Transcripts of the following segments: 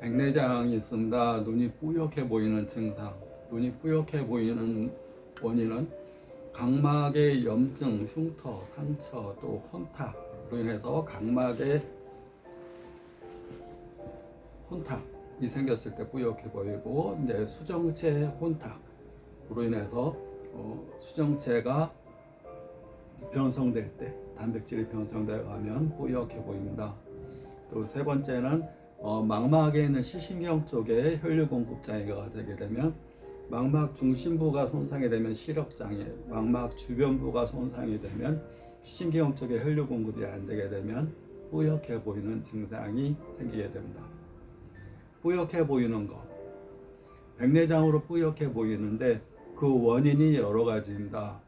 백내장이 있습니다. 눈이 뿌옇게 보이는 증상. 눈이 뿌옇게 보이는 원인은 각막의 염증, 흉터, 상처, 또 혼탁으로 인해서 각막에 혼탁이 생겼을 때 뿌옇게 보이고, 이제 수정체 혼탁으로 인해서 수정체가 변성될 때, 단백질이 변성되어 가면 뿌옇게 보입니다. 또 세 번째는 망막에 있는 시신경 쪽에 혈류 공급 장애가 되게 되면, 망막 중심부가 손상이 되면 시력장애, 망막 주변부가 손상이 되면 시신경 쪽에 혈류 공급이 안 되게 되면 뿌옇게 보이는 증상이 생기게 됩니다. 뿌옇게 보이는 것, 백내장으로 뿌옇게 보이는데 그 원인이 여러 가지입니다.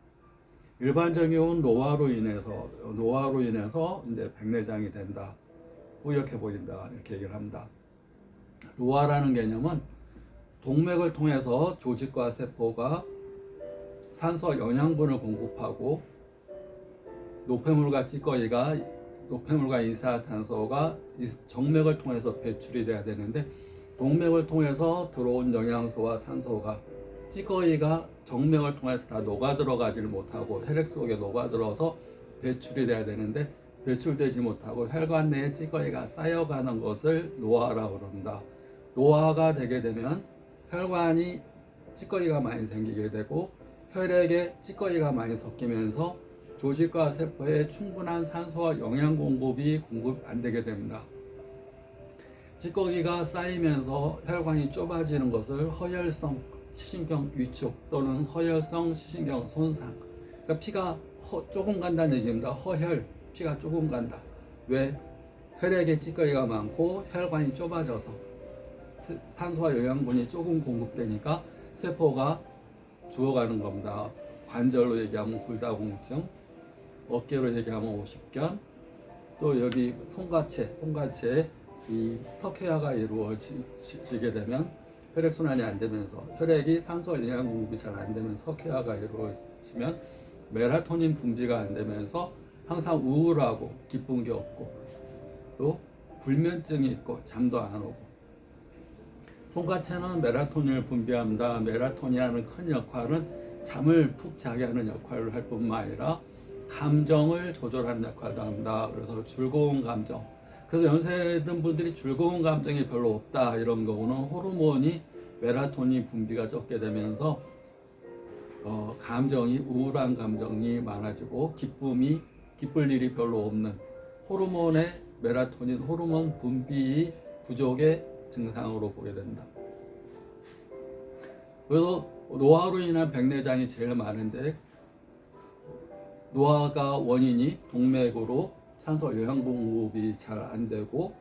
일반적인 노화로 인해서 이제 백내장이 된다, 뿌옇게 보인다, 이렇게 얘기를 합니다. 노화라는 개념은 동맥을 통해서 조직과 세포가 산소와 영양분을 공급하고, 노폐물과 이산화탄소가 정맥을 통해서 배출이 돼야 되는데, 동맥을 통해서 들어온 영양소와 산소가 찌꺼기가 정맥을 통해서 다 녹아 들어가지를 못하고 혈액 속에 녹아 들어서 배출이 돼야 되는데, 배출되지 못하고 혈관 내에 찌꺼기가 쌓여가는 것을 노화라고 합니다. 노화가 되게 되면 혈관이 찌꺼기가 많이 생기게 되고, 혈액에 찌꺼기가 많이 섞이면서 조직과 세포에 충분한 산소와 영양 공급이 안 되게 됩니다. 찌꺼기가 쌓이면서 혈관이 좁아지는 것을 허혈성 시신경 위축 또는 허혈성 시신경 손상, 그러니까 피가 조금 간다는 얘기입니다. 허혈, 피가 조금 간다. 왜? 혈액에 찌꺼기가 많고 혈관이 좁아져서 산소와 영양분이 조금 공급되니까 세포가 죽어가는 겁니다. 관절로 얘기하면 골다공증, 어깨로 얘기하면 오십견, 또 여기 손가체에 이 석회화가 이루어지게 되면 혈액순환이 안 되면서, 혈액이 산소와 영양 공급이 잘 안 되면 석회화가 이루어지면 멜라토닌 분비가 안 되면서 항상 우울하고 기쁜 게 없고, 또 불면증이 있고 잠도 안 오고. 손가체는 멜라토닌을 분비합니다. 멜라토닌이 하는 큰 역할은 잠을 푹 자게 하는 역할을 할 뿐만 아니라 감정을 조절하는 역할도 합니다. 그래서 즐거운 감정, 그래서 연세 든 분들이 즐거운 감정이 별로 없다 이런 거는 호르몬이 멜라토닌 분비가 적게 되면서 우울한 감정이 많아지고 기쁠 일이 별로 없는, 멜라토닌 호르몬 분비 부족의 증상으로 보게 된다. 그래서 노화로 인한 백내장이 제일 많은데, 노화가 원인이 동맥으로 산소 영양 공급이 잘 안 되고,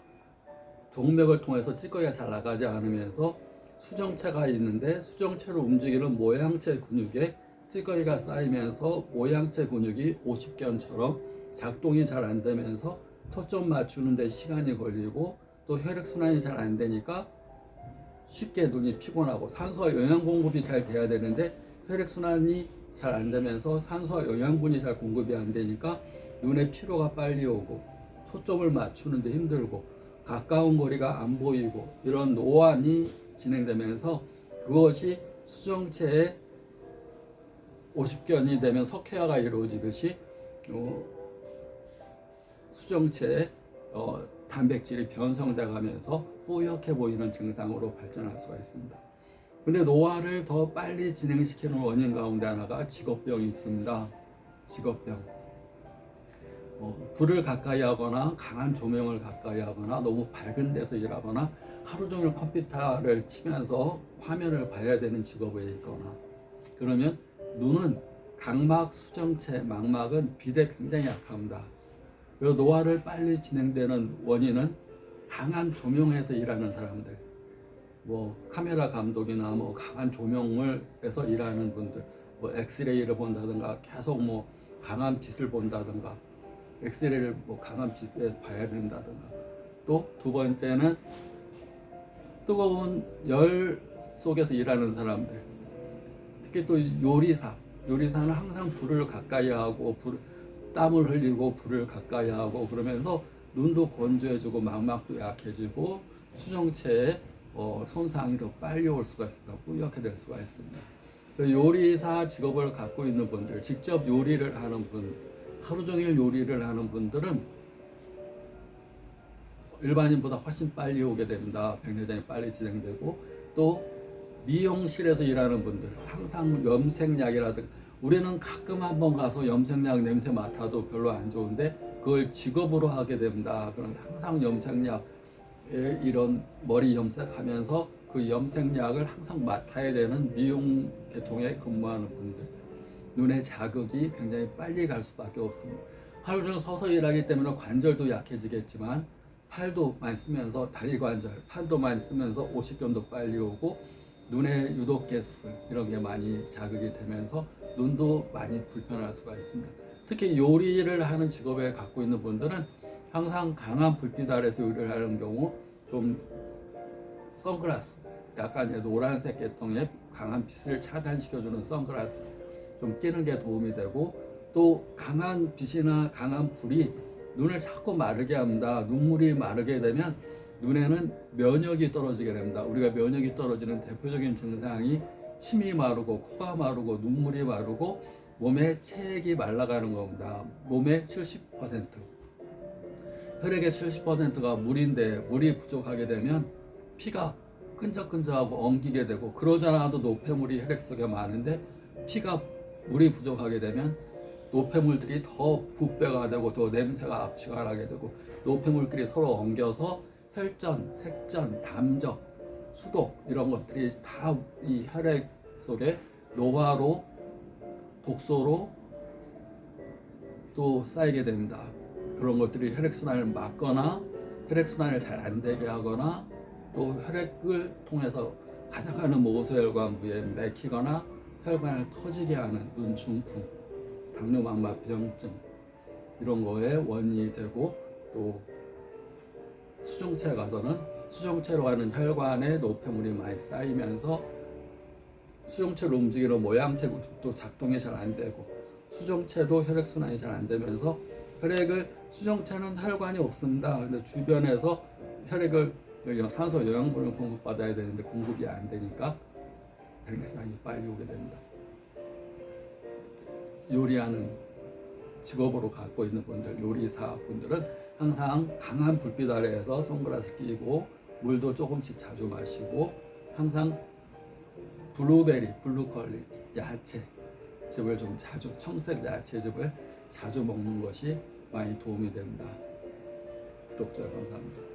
동맥을 통해서 찌꺼기가 잘 나가지 않으면서 수정체가 있는데, 수정체를 움직이는 모양체 근육에 찌꺼기가 쌓이면서 모양체 근육이 오십견처럼 작동이 잘 안 되면서 초점 맞추는 데 시간이 걸리고, 또 혈액순환이 잘 안 되니까 쉽게 눈이 피곤하고, 산소와 영양 공급이 잘 돼야 되는데 혈액순환이 잘 안 되면서 산소와 영양분이 잘 공급이 안 되니까 눈에 피로가 빨리 오고, 초점을 맞추는데 힘들고, 가까운 거리가 안 보이고, 이런 노안이 진행되면서 그것이 수정체에 오십견이 되면 석회화가 이루어지듯이 수정체에 단백질이 변성돼 가면서 뿌옇게 보이는 증상으로 발전할 수가 있습니다. 근데 노화를 더 빨리 진행시키는 원인 가운데 하나가 직업병이 있습니다. 직업병. 불을 가까이 하거나 강한 조명을 가까이 하거나 너무 밝은 데서 일하거나 하루 종일 컴퓨터를 치면서 화면을 봐야 되는 직업에 있거나, 그러면 눈은 각막, 수정체, 망막은 빛에 굉장히 약합니다. 그리고 노화를 빨리 진행되는 원인은 강한 조명에서 일하는 사람들, 카메라 감독이나 강한 조명을 해서 일하는 분들, 엑스레이를 본다든가 계속 강한 빛을 본다든가, 엑스레이를 강한 빛에서 봐야 된다든가, 또 두 번째는 뜨거운 열 속에서 일하는 사람들, 특히 또 요리사는 항상 불을 가까이 하고 땀을 흘리고 불을 가까이 하고, 그러면서 눈도 건조해지고 망막도 약해지고 수정체에 손상이 더 빨리 올 수가 있습니다. 뿌옇게 될 수가 있습니다. 요리사 직업을 갖고 있는 분들, 직접 요리를 하는 분, 하루 종일 요리를 하는 분들은 일반인보다 훨씬 빨리 오게 됩니다. 백내장이 빨리 진행되고, 또 미용실에서 일하는 분들, 항상 염색약이라든가, 우리는 가끔 한번 가서 염색약 냄새 맡아도 별로 안 좋은데 그걸 직업으로 하게 됩니다. 그럼 항상 염색약, 이런 머리 염색하면서 그 염색약을 항상 맡아야 되는 미용 계통에 근무하는 분들, 눈의 자극이 굉장히 빨리 갈 수밖에 없습니다. 하루 종일 서서 일하기 때문에 관절도 약해지겠지만 팔도 많이 쓰면서 다리 관절, 팔도 많이 쓰면서 오십견도 빨리 오고 눈에 유독가스 이런 게 많이 자극이 되면서 눈도 많이 불편할 수가 있습니다. 특히 요리를 하는 직업에 갖고 있는 분들은 항상 강한 불빛 아래서 요리를 하는 경우 좀 선글라스, 약간 노란색 계통의 강한 빛을 차단시켜주는 선글라스 좀 끼는 게 도움이 되고, 또 강한 빛이나 강한 불이 눈을 자꾸 마르게 합니다. 눈물이 마르게 되면 눈에는 면역이 떨어지게 됩니다. 우리가 면역이 떨어지는 대표적인 증상이 침이 마르고 코가 마르고 눈물이 마르고 몸에 체액이 말라가는 겁니다. 몸의 70%, 혈액의 70%가 물인데 물이 부족하게 되면 피가 끈적끈적하고 엉기게 되고, 그러잖아도 노폐물이 혈액 속에 많은데 피가 물이 부족하게 되면 노폐물들이 더 부패가 되고 더 냄새가 악취가 나게 되고, 노폐물끼리 서로 엉겨서 혈전, 색전, 담적, 수독 이런 것들이 다 이 혈액 속에 노화로, 독소로 또 쌓이게 됩니다. 그런 것들이 혈액순환을 막거나 혈액순환을 잘 안 되게 하거나, 또 혈액을 통해서 가져가는 모세혈관 부에 막히거나 혈관을 터지게 하는 눈 중풍, 당뇨망막병증 이런 거에 원인이 되고, 또 수정체에 가서는 수정체로 가는 혈관에 노폐물이 많이 쌓이면서 수정체로 움직이는 모양체 구축도 작동이 잘 안 되고, 수정체도 혈액순환이 잘 안 되면서 혈액을, 수정체는 혈관이 없습니다. 근데 주변에서 혈액을 산소 영양분을 공급받아야 되는데 공급이 안 되니까 백내장이 빨리 오게 됩니다. 요리하는 직업으로 갖고 있는 분들, 요리사 분들은 항상 강한 불빛 아래에서 선글라스 끼고 물도 조금씩 자주 마시고, 항상 블루베리, 블루컬리, 야채즙을 좀 자주, 청색 야채즙을 자주 먹는 것이 많이 도움이 됩니다. 구독자 감사합니다.